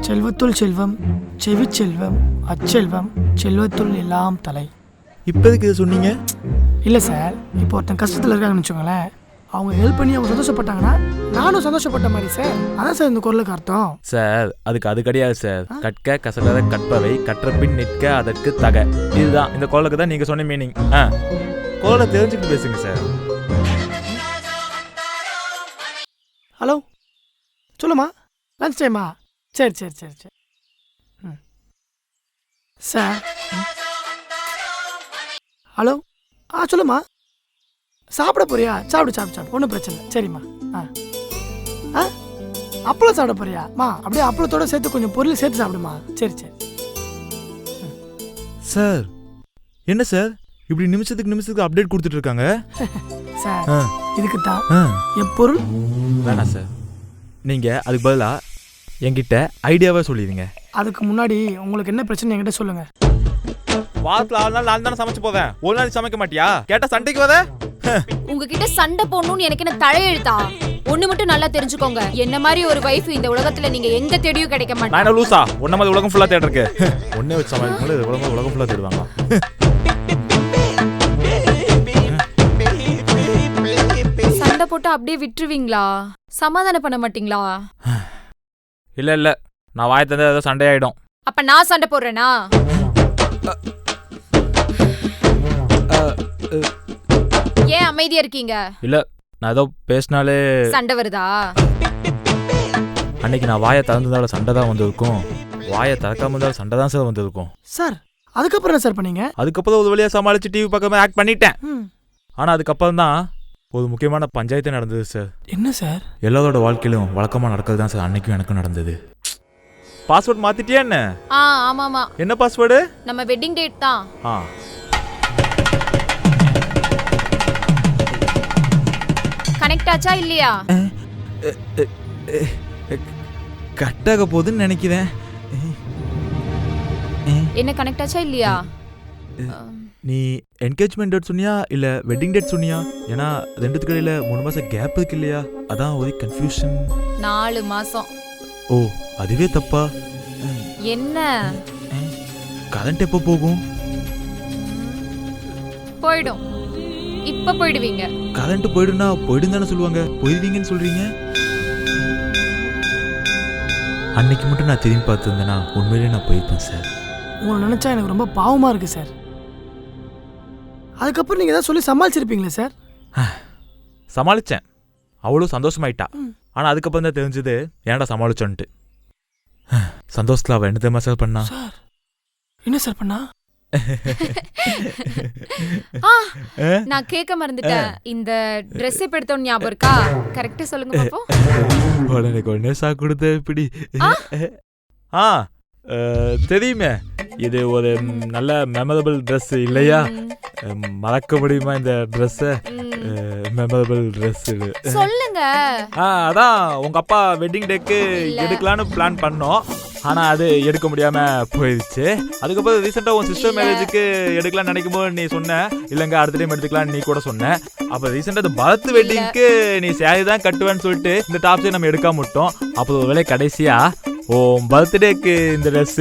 செல்வத்துள் செல்வம், செவிச்செல்வம், அச்செல்வம், செல்வத்துள் எல்லாம் தலை. இப்போதைக்கு இதை சொன்னீங்க? இல்லை சார், இப்போ ஒருத்தன் கஷ்டத்தில் இருக்காங்கன்னு வச்சுக்கோங்களேன், அவங்க ஹெல்ப் பண்ணி அவங்க சந்தோஷப்பட்டாங்கன்னா நானும் சந்தோஷப்பட்ட மாதிரி சார். அதான் சார் இந்த குரலுக்கு அர்த்தம். சார் அதுக்கு அது கிடையாது சார். கற்க கசடர கற்பவை கற்ற பின் நிற்க அதற்கு தக. இதுதான் இந்த குரலுக்கு தான் நீங்கள் சொன்ன மீனிங். குரலை தெரிஞ்சுக்கிட்டு பேசுங்க சார். ஹலோ, சொல்லுமா? லன்ச் டைமா? சரி சரி சரி சரி. சார் ஹலோ, சொல்லுமா. சாப்பிட போறியா? சாப்பிடு சாப்பிடு சாப்பிடு, ஒன்றும் பிரச்சனை இல்லை. சரிம்மா. அப்பளம் சாப்பிட போறியாம்மா? அப்படியே அப்பளத்தோட சேர்த்து கொஞ்சம் பொருள் சேர்த்து சாப்பிடுமா. சரி சரி. சார் என்ன சார் இப்படி நிமிஷத்துக்கு அப்டேட் கொடுத்துட்டு இருக்காங்க? சார் இதுக்கு தான் என் பொருள் வேணாம் சார். நீங்கள் அதுக்கு பதிலாக என்கிட்ட ஐடியாவாக சொல்லிடுங்க. அதுக்கு முன்னாடி உங்களுக்கு என்ன பிரச்சனை என்கிட்ட சொல்லுங்க. வாரத்தில் 6 நாள் நான் தானே சமைச்சு போவேன். ஒரு நாள் சமைக்க மாட்டியா? கேட்டா சண்டைக்கு வர. உங்ககிட்ட சண்டை போடணும்னு எனக்கு என்ன தலையெழுத்தா? ஒண்ணு மட்டும் நல்லா தெரிஞ்சுக்கோங்க, என்ன மாதிரி ஒரு வைஃப் இந்த உலகத்துல நீங்க எங்க தேடியும் கிடைக்க மாட்டாங்க. நான் லூசா? ஒன்ன மாதிரி உலகம் ஃபுல்லா தேட இருக்கு. ஒன்னே வச்சு சமைக்கும் உலகம் ஃபுல்லா தேடுவாங்க. சண்டை போட்டு அப்படியே விட்டுருவீங்களா? சமாதானம் பண்ண மாட்டீங்களா? இல்ல நான் வாய் தந்தா ஏதோ சண்டை ஆயிடும். அப்ப நான் சண்டை போடுறேனா? ஏன் அமைதியா இருக்கீங்க? இல்ல நான் ஏதோ பேசினாலே சண்டை வருதா? அன்னைக்கு நான் வாயை திறந்ததால சண்டை தான் வந்திருக்கும். வாயை திறக்காம இருந்தாலும் சண்டை தான் சார் வந்திருக்கும். சார் அதுக்கப்புறம் என்ன சார் பண்ணீங்க? அதுக்கப்புறம் ஒரு வழியா சமாளிச்சு டிவி பார்க்காம ஆக்ட் பண்ணிட்டேன். ஆனா அதுக்கப்புறம் தான் ஒரு முக்கியமான பஞ்சாயத்து நடந்தது சார். என்ன சார்? எல்லாரோட வாழ்க்கையிலும் வழக்கமா நடக்கிறது தான் சார் அன்னைக்கும் எனக்கும் நடந்தது. பாஸ்வேர்ட் மாத்திட்டியா என்ன? ஆமாமா. என்ன பாஸ்வேர்டு? நம்ம வெட்டிங் டேட் தான். கனெக்ட் ஆச்சா இல்லையா? கட்டாக போகுதுன்னு நினைக்கிறேன். என்ன கனெக்ட் ஆச்சா இல்லையா? நீ என்கேஜ்மெண்ட் டேட் சொன்னியா இல்ல வெட்டிங் டேட் சொன்னியா? ஏன்னா ரெண்டுத்துக்கு இடையில 3 மாசம் கேப் இருக்கு இல்லையா? அதான் ஒரே கன்ஃபியூஷன். 4 மாசம். ஓ அதுவே தப்பா? என்ன கரண்ட் எப்போ போகும்? போயிடும். இப்ப போயிடுவீங்க. கரண்ட் போயிடுனா போயிடும் தானே சொல்லுவாங்க. போயிடுவீங்கன்னு சொல்றீங்க. அன்னைக்கு மட்டும் நான் திரும்பி பார்த்துருந்தேன்னா உண்மையிலேயே நான் போயிருப்பேன் சார். உங்களை நினைச்சா எனக்கு ரொம்ப பாவமா இருக்கு சார். அதுக்கப்புறம் நீங்க ஏதாவது சொல்லி சமாளிச்சிருப்பீங்களே சார்? சமாளிச்சேன். அவ்வளோ சந்தோஷமாயிட்டா. ஆனா அதுக்கப்புறம் தான் தெரிஞ்சது ஏன்டா சமாளிச்சோன்ட்டு. சந்தோஷத்துல அவ என்ன தெரியுமா சார் பண்ணா? சார் என்ன சார் பண்ணா? நான் கேட்க மறந்துட்டேன். இந்த ட்ரெஸ் எப்ப எடுத்தோம் ஞாபகம் இருக்கா? கரெக்டா சொல்லுங்க பாப்போம். உடனே கொண்டே சா கொடுத்த இப்படி. தெரியுமே, இது ஒரு நல்ல மெமரபிள் ட்ரெஸ் இல்லையா? மறக்க முடியுமா இந்த ட்ரெஸ்? மெமரபிள் ட்ரெஸ் சொல்லுங்க. அதான் உங்க அப்பா வெட்டிங் டேக்கு எடுக்கலான்னு பிளான் பண்ணோம். ஆனா அது எடுக்க முடியாம போயிடுச்சு. அதுக்கப்புறம் ரீசெண்டா உன் சிஸ்டர் மேரேஜுக்கு எடுக்கலாம்னு நினைக்கும் போது நீ சொன்ன இல்லங்க அடுத்த டைம் எடுத்துக்கலாம்னு நீ கூட சொன்ன. அப்ப ரீசெண்டா இந்த பரத் வெட்டிங்க்கு நீ சாரி தான் கட்டுவேன்னு சொல்லிட்டு இந்த டாப்ஸை நம்ம எடுக்காம விட்டோம். அப்புறம் ஒரு வேளை கடைசியா உன் பர்த்டேக்கு இந்த ட்ரெஸ்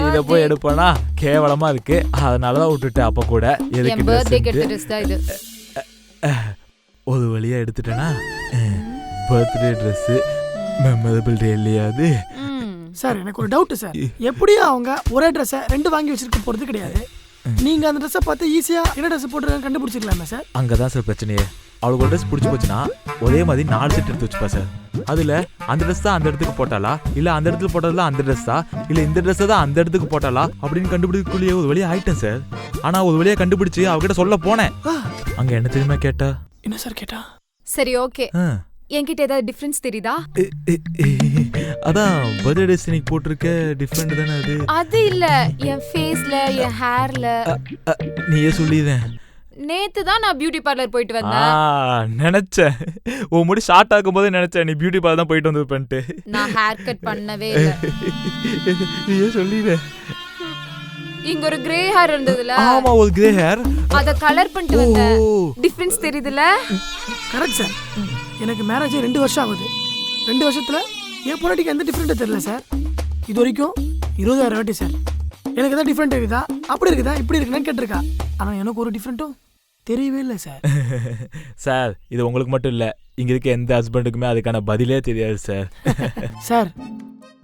இத போய் எடுப்போனா கேவலமா இருக்கு, அதனாலதான் விட்டுட்டேன். அப்ப கூட ஒரு வழியா எடுத்துட்டேன்னா பர்த்டே ட்ரெஸ் மெமரபிள் டே இல்லையாது சார். எனக்கு ஒரு டவுட் சார். எப்படியும் அவங்க ஒரே ட்ரெஸ்ஸை 2 வாங்கி வச்சிருக்க போறது கிடையாது. நீங்க அந்த ட்ரெஸ்ஸை பார்த்து ஈஸியா என்ன ட்ரெஸ் போட்டு கண்டுபிடிச்சிக்கலாமே சார்? அங்கதான் சார் பிரச்சனையே. அவளுக்கு ஒரு ட்ரெஸ் பிடிச்சி போச்சுன்னா ஒரே மாதிரி 4 செட் எடுத்து வச்சுப்பா சார். அதுல அந்த ட்ரெஸ் தான் அந்த இடத்துக்கு போட்டாலா, இல்ல அந்த இடத்துல போட்டதுல அந்த ட்ரெஸ்ஸா, இல்ல இந்த ட்ரெஸ் தான் அந்த இடத்துக்கு போட்டாலா அப்படின்னு கண்டுபிடிக்கக்குள்ளேயே ஒரு வழியா ஆயிட்டேன் சார். ஆனா ஒரு வழியா கண்டுபிடிச்சு அவகிட்ட சொல்ல போனேன். அங்க என்ன தெரியுமா கேட்டா? என்ன சார் கேட்டா? சரி ஓகே, என்கிட்ட ஏதாவது டிஃபரன்ஸ் தெரியுதா? அதான் பர்த்டே ட்ரெஸ் நீ போட்டிருக்க டிஃபரெண்ட் தானே அது? அது இல்ல, என் ஃபேஸ்ல என் ஹேர்ல. நீயே சொல்லிதேன். நேத்து தான் நான் பியூட்டி பார்லர் போயிட்டு வந்தேன். நினைச்சேன் உன் முடி ஷார்ட் ஆகும் போது நினைச்சேன் நீ பியூட்டி பார்லர் தான் போயிட்டு வந்திருப்பேன்ட்டு. நான் ஹேர் கட் பண்ணவே இல்ல. நீயே சொல்லிதே. இங்க ஒரு கிரே ஹேர் இருந்ததுல. ஆமா ஒரு கிரே ஹேர். அத கலர் பண்ணிட்டு வந்தேன். டிஃபரன்ஸ் தெரியுதுல? Correct sir. எனக்கு மேரேஜ் 2 வருஷம் ஆகுது. 2 வருஷத்துல என் பொண்டாட்டிக்கு எந்த டிஃப்ரெண்ட்டும் தெரியல சார். இது வரைக்கும் 20,000 வாட்டி சார் எனக்கு எதாவது டிஃப்ரெண்ட் இருக்குதா, அப்படி இருக்குதா, இப்படி இருக்குன்னு கேட்டிருக்கா. ஆனால் எனக்கு ஒரு டிஃப்ரெண்ட்டும் தெரியவே இல்லை சார். சார் இது உங்களுக்கு மட்டும் இல்லை, இங்கே இருக்க எந்த ஹஸ்பண்டுக்குமே அதுக்கான பதிலே தெரியாது சார். சார்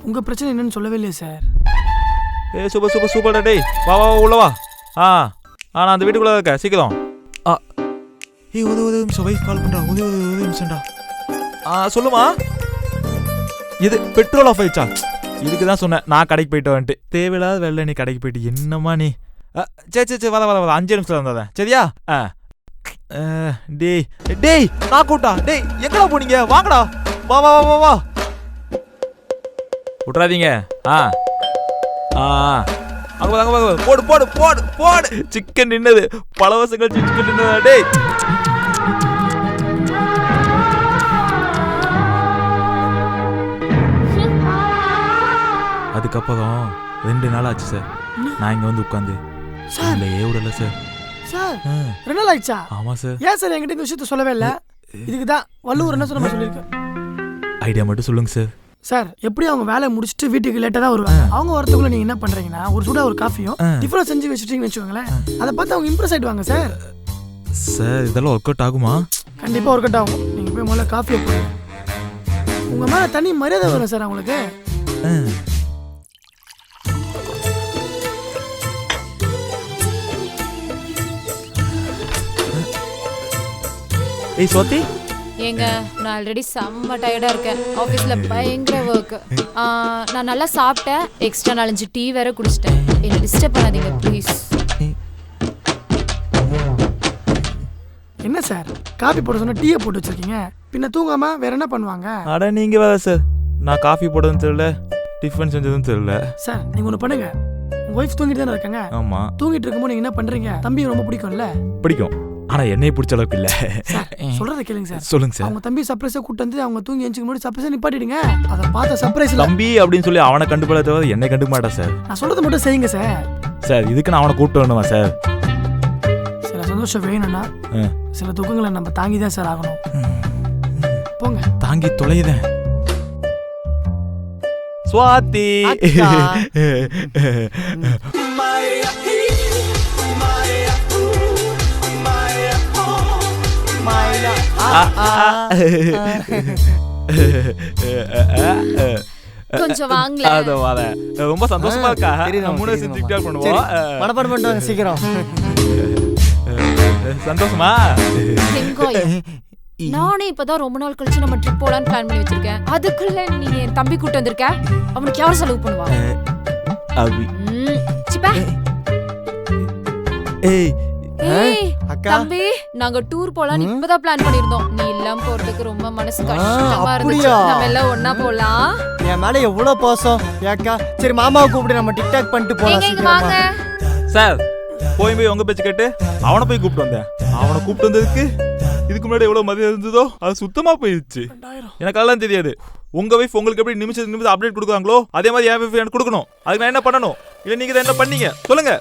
உங்கள் பிரச்சனை என்னன்னு சொல்லவே இல்லையே சார். சூப்பர் சூப்பர் சூப்பர் டேய், வா வா உள்ள வா. நான் அந்த வீட்டுக்குள்ளே இருக்கேன், சீக்கிரம். உதவி நிமிஷம், வைஃப் கால் பண்ணுறா. உதவி நிமிஷம்டா. சொல்லுமா. இது பெட்ரோல் ஆஃப் ஆயிடுச்சா? இதுக்கு தான் சொன்னேன் நான் கடைக்கு போயிட்டு வந்துட்டு. தேவையில்லாத வேலை நீ கடைக்கு போயிட்டு என்னம்மா நீ. சரி வர 5 நிமிஷம் வந்தேன் சரியா? டேய் நான் கூட்டா. டேய் எங்கடா போனீங்க? வாங்கடா, வா வா வா வா. விட்றாதீங்க. அங்க போடு போடு போடு போடு. சிக்கன் நின்னது, பல வருஷங்கள் சிக்கன் நின்னதா. டேய் அதுக்கப்புறம் 2 நாள் ஆச்சு சார் நான் இங்க வந்து உட்காந்து. சார் இல்லையே விடல சார். சார் 2 நாள் ஆயிடுச்சா? ஆமா சார். ஏன் சார் என்கிட்ட இந்த விஷயத்த சொல்லவே இல்லை? இதுக்கு தான் வள்ளுவர் என்ன சொன்ன சொல்லியிருக்கேன். ஐடியா மட்டும் சொல்லுங்க சார். சார் எப்படி அவங்க வேலையை முடிச்சுட்டு வீட்டுக்கு லேட்டாக தான் வருவாங்க. அவங்க வரத்துக்குள்ள நீங்கள் என்ன பண்ணுறீங்கன்னா ஒரு சூடாக ஒரு காஃபியும் டிஃபரெண்ட் செஞ்சு வச்சுட்டீங்கன்னு வச்சுக்கோங்களேன். அதை பார்த்து அவங்க இம்ப்ரெஸ் ஆகிடுவாங்க சார். சார் இதெல்லாம் ஒர்க் அவுட் ஆகுமா? கண்டிப்பாக ஒர்க் அவுட் ஆகும். நீங்கள் போய் முதல்ல காஃபியை போடுங்க. உங்கள் மேலே தனி மரியாதை வரும் சார் அவங்களுக்கு. ஏய் சோத்தி, ஏங்க நான் ஆல்ரெடி செம்ம டயர்டா இருக்கேன். ஆஃபீஸ்ல பயங்கர ஒர்க். நான் நல்லா சாப்பிட்டேன், எக்ஸ்ட்ரா 4-5 டீ வேற குடிச்சிட்டேன். என்ன டிஸ்டர்ப் பண்ணாதீங்க ப்ளீஸ். என்ன சார் காஃபி போட சொன்னா டீயை போட்டு வச்சிருக்கீங்க, பின்ன தூங்காம வேற என்ன பண்ணுவாங்க? அட நீங்க வேற சார், நான் காஃபி போடுறதுன்னு தெரியல, டிஃபன் செஞ்சதுன்னு தெரியல. சார் நீங்க ஒன்று பண்ணுங்க, உங்க ஒய்ஃப் தூங்கிட்டு தானே இருக்காங்க. ஆமா. தூங்கிட்டு இருக்கும்போது நீங்க என்ன பண்றீங்க? தம்பி ரொம்ப பிடிக்கும்ல? பிடிக்கும், ஆனா என்னைய பிடிச்ச அளவுக்கு இல்ல. சொல்றத கேளுங்க சார். சொல்லுங்க சார். அவங்க தம்பி சர்ப்ரைஸா கூட்டு வந்து அவங்க தூங்கி எஞ்சுக்கு முன்னாடி சர்ப்ரைஸா நிப்பாட்டிடுங்க. அதை பார்த்த சர்ப்ரைஸ் தம்பி அப்படின்னு சொல்லி அவனை கண்டுபிடிச்ச தவிர என்னை கண்டுக்க மாட்டா சார். நான் சொல்றதை மட்டும் செய்யுங்க சார். சார் இதுக்கு நான் அவனை கூப்பிட்டு வரணுமா சார்? சில சந்தோஷம் வேணும்னா சில துக்கங்களை நம்ம தாங்கி தான் சார் ஆகணும். போங்க. தாங்கி தொலையுதேன். சுவாதி கொஞ்சம் வாங்கல. அத வர ரொம்ப சந்தோஷமா இருக்கா? மூணு சிக்டார் பண்ணுவோம். மனப்பாடம் பண்ணிட்டு சீக்கிரம். சந்தோஷமா? நானே இப்பதான் ரொம்ப நாள் கழிச்சு நம்ம ட்ரிப் போலான்னு பிளான் பண்ணி வச்சிருக்கேன். அதுக்குள்ள நீ என் தம்பி கூட்டு வந்திருக்க. அவனுக்கு யார் செலவு பண்ணுவா? அவி. சிப்பா. ஏய் தம்பி நாங்க டூர் போலான்னு இப்பதான் பிளான் பண்ணிருந்தோம். நீ இல்லாம போறதுக்கு ரொம்ப மனசு கஷ்டமா இருந்துச்சு. நம்ம எல்லாம் ஒண்ணா போலாம். என் மேல எவ்வளவு பாசம் ஏக்கா. சரி மாமாவை கூப்பிட்டு நம்ம டிக்டாக் பண்ணிட்டு போலாம். சார் போய் உங்க பேச்சு கேட்டு அவனை போய் கூப்பிட்டு வந்தேன். அவனை கூப்பிட்டு வந்ததுக்கு இதுக்கு முன்னாடி எவ்வளவு மதியம் இருந்ததோ அது சுத்தமா போயிடுச்சு. எனக்கு அதெல்லாம் தெரியாது. உங்க வைஃப் உங்களுக்கு எப்படி நிமிஷம் அப்டேட் கொடுக்குறாங்களோ அதே மாதிரி என் வைஃப் எனக்கு கொடுக்கணும். அதுக்கு நான் என்ன பண்ணணும்? இல்ல நீங்க தான் என்ன பண்ணீங்க சொல்லுங்க.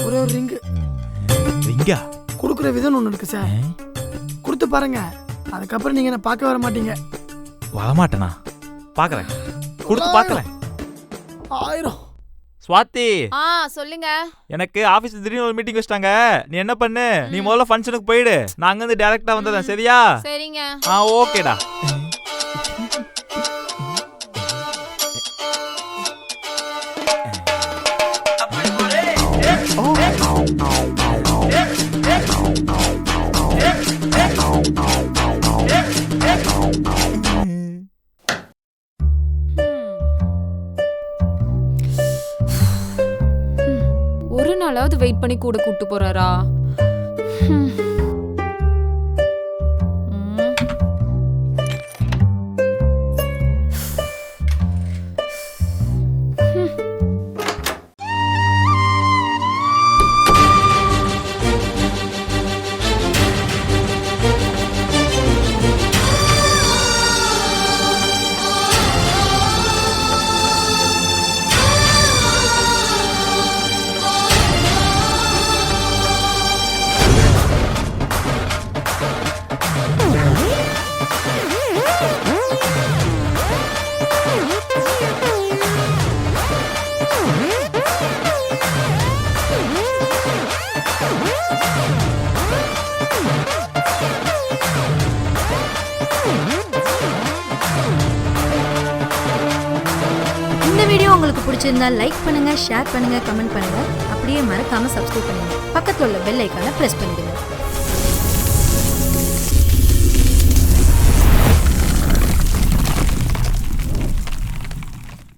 ஒரே ஒரு ரிங்கு ரிங்கா கொடுக்குற விதம் ஒன்று இருக்கு சார். கொடுத்து பாருங்க, அதுக்கப்புறம் நீங்க என்ன பார்க்க வர மாட்டீங்க. வரமாட்டேனா? பாக்குறேன், கொடுத்து பாக்குறேன். 1000. ஸ்வாதி சொல்லுங்க. எனக்கு ஆபீஸ்ல திடீர்னு ஒரு மீட்டிங் வச்சிட்டாங்க. நீ என்ன பண்ணு, நீ முதல்ல ஃபங்க்ஷனுக்கு போயிடு. நான் அங்க இருந்து டைரக்டா வந்தேன். சரியா? சரிங்க. ஓகேடா. ஒரு நாளாவது வெயிட் பண்ணி கூட கூட்டு போறாரா? உங்களுக்கு பிடிச்சிருந்தா லைக் பண்ணுங்க, ஷேர் பண்ணுங்க, கமெண்ட் பண்ணுங்க. அப்படியே மறக்காம சப்ஸ்கிரைப் பண்ணுங்க. பக்கத்துல உள்ள பெல் ஐகானை பிரஸ் பண்ணிடுங்க.